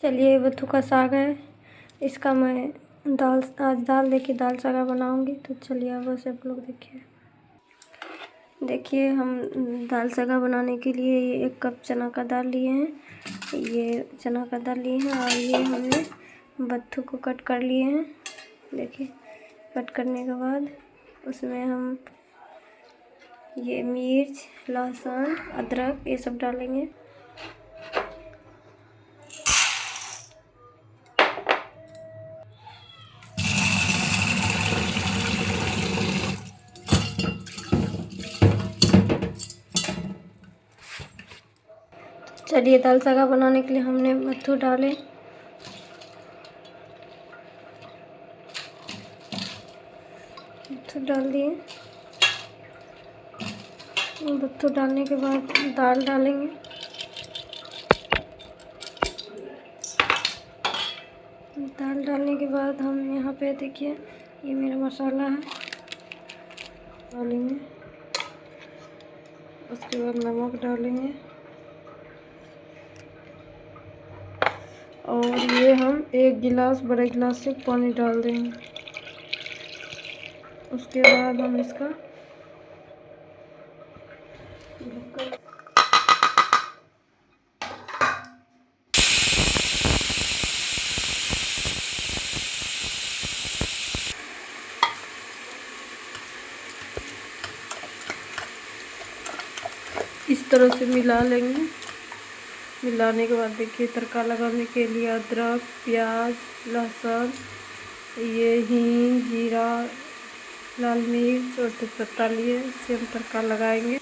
चलिए बत्थू का साग है, इसका मैं आज दाल लेके दाल सागा बनाऊंगी। तो चलिए अब वैसे आप लोग देखिए हम दाल सागा बनाने के लिए ये 1 कप चना का दाल लिए हैं। ये चना का दाल लिए हैं और ये हमने बत्थू को कट कर लिए हैं। देखिए कट करने के बाद उसमें हम ये मिर्च, लहसुन, अदरक ये सब डालेंगे। चलिए दाल सागा बनाने के लिए हमने बत्थू डाले, बत्थू डाल दिए। बत्थू डालने के बाद दाल डालेंगे। दाल डालने के बाद हम यहाँ पे देखिए ये मेरा मसाला है डालेंगे। उसके बाद नमक डालेंगे और ये हम 1 गिलास बड़े गिलास से पानी डाल देंगे। उसके बाद हम इसका इस तरह से मिला लेंगे। मिलाने के बाद देखिए तड़का लगाने के लिए अदरक, प्याज, लहसुन, ये हींग, जीरा, लाल मिर्च और तेजपत्ता लिए इससे हम तड़का लगाएंगे।